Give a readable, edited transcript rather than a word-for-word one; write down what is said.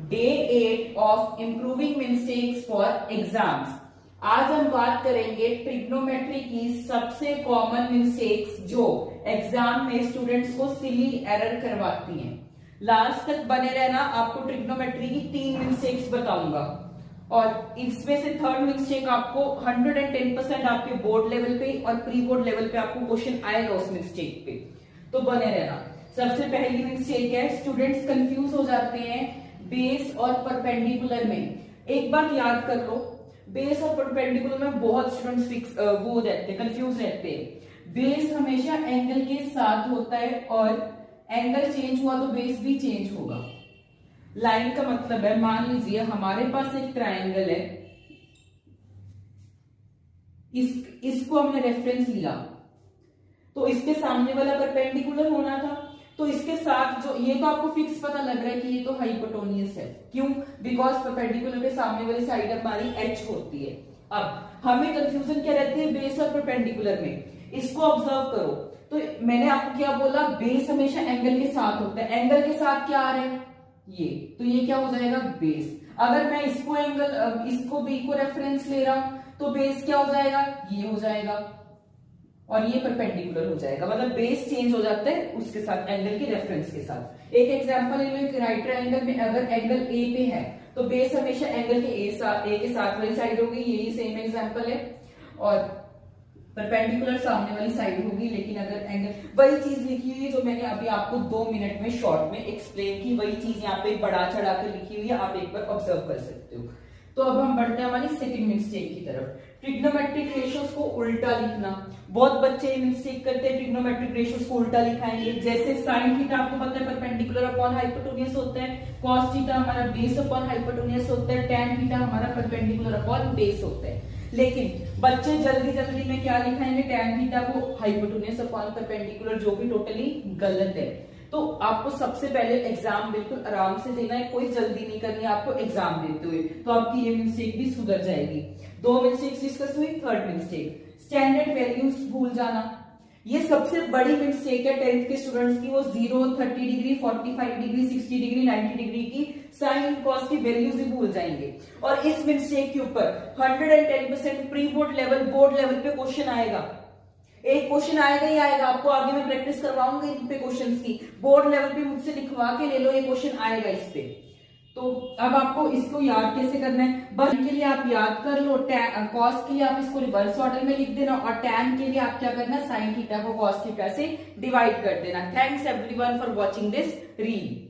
Day 8 of improving mistakes for exams. आज हम बात करेंगे ट्रिग्नोमेट्री की सबसे कॉमन मिस्टेक्स जो एग्जाम में स्टूडेंट्स को सिली एरर करवाती हैं। लास्ट तक बने रहना, आपको ट्रिग्नोमेट्री की 3 मिस्टेक्स बताऊंगा और इसमें से थर्ड मिस्टेक आपको 110% आपके बोर्ड लेवल पे और प्री बोर्ड लेवल पे आपको क्वेश्चन आएगा उस मिस्टेक पे, तो बने रहना। सबसे पहली मिस्टेक है, स्टूडेंट्स कंफ्यूज हो जाते हैं बेस और परपेंडिकुलर में। एक बात याद कर लो, बेस और परपेंडिकुलर में बहुत स्टूडेंट्स वो हो जाते हैं, कंफ्यूज रहते हैं। बेस हमेशा एंगल के साथ होता है और एंगल चेंज हुआ तो बेस भी चेंज होगा। लाइन का मतलब है, मान लीजिए हमारे पास एक ट्रायंगल है, इसको हमने रेफरेंस लिया तो इसके सामने वाला परपेंडिकुलर होना था, तो इसके साथ जो ये तो आपको फिक्स पता लग रहा है कि ये तो हाइपोटेन्यूज है। क्यों? बिकॉज परपेंडिकुलर के सामने वाली साइड हमारी एच होती है। अब हमें कंफ्यूजन क्या रहती है बेस और परपेंडिकुलर में, इसको ऑब्जर्व करो। तो मैंने आपको क्या बोला, बेस हमेशा एंगल के साथ होता है। एंगल के साथ क्या आ रहा है ये, तो ये क्या हो जाएगा बेस। अगर मैं इसको एंगल इसको बी को रेफरेंस ले रहा हूं तो बेस क्या हो जाएगा, ये हो जाएगा और ये परपेंडिकुलर हो जाएगा। मतलब बेस चेंज हो जाता है उसके साथ, एंगल के रेफरेंस के साथ। एक एग्जांपल ले लो, एक राइट ट्रायंगल में अगर एंगल ए पे है तो बेस हमेशा एंगल के ए के साथ वाली साइड होगी, यही सेम एग्जांपल है, और परपेंडिकुलर सामने वाली साइड होगी। लेकिन अगर एंगल, वही चीज लिखी हुई है जो मैंने अभी आपको 2 मिनट में शॉर्ट में एक्सप्लेन की, वही चीज यहाँ पे बढ़ा चढ़ा कर लिखी हुई है, आप एक बार ऑब्जर्व कर सकते हो। तो अब हम बढ़ते हैं हमारी सेकंड मिस्टेक की तरफ, ट्रिग्नोमेट्रिक रेशियोज को उल्टा लिखना। बहुत बच्चे मिस्टेक करते हैं, ट्रिग्नोमेट्रिक रेशियोज को उल्टा लिखाएंगे। जैसे साइन थीटा आपको पता है परपेंडिकुलर अपॉन हाइपोटेन्यूज होता है, कॉस थीटा हमारा बेस अपॉन हाइपोटेन्यूज होता है, टैन थीटा हमारा परपेंडिकुलर अपॉन बेस होता है। लेकिन बच्चे जल्दी जल्दी में क्या लिखाएंगे, टैन थीटा को हाइपोटेन्यूज अपॉन परपेंडिकुलर, जो भी टोटली गलत है। तो आपको सबसे पहले एग्जाम बिल्कुल आराम से देना है, कोई जल्दी नहीं करनी है आपको एग्जाम देते हुए, तो आपकी ये मिस्टेक भी सुधर जाएगी। 2 मिस्टेक्स डिस्कस हुई। थर्ड मिस्टेक, स्टैंडर्ड वैल्यूज भूल जाना। ये सबसे बड़ी मिस्टेक है 10th के स्टूडेंट्स की। वो 0, 30 डिग्री, 45 डिग्री, 60 डिग्री, 90 डिग्री की साइन कॉस की वैल्यूज भी भूल जाएंगे। और इस मिस्टेक के ऊपर 110% प्री बोर्ड लेवल पे क्वेश्चन आएगा। एक क्वेश्चन आएगा ही आएगा, आपको आगे मैं प्रैक्टिस करवाऊंगा इन पे क्वेश्चंस की। बोर्ड लेवल पे मुझसे लिखवा के ले लो, ये क्वेश्चन आएगा इस पे। तो अब आपको इसको याद कैसे करना है, बस के लिए आप याद कर लो, कॉस के लिए आप इसको रिवर्स ऑर्डर में लिख देना, और टैन के लिए आप क्या करना, साइन थीटा को कॉस थीटा से डिवाइड कर देना। Thanks everyone for watching this reel.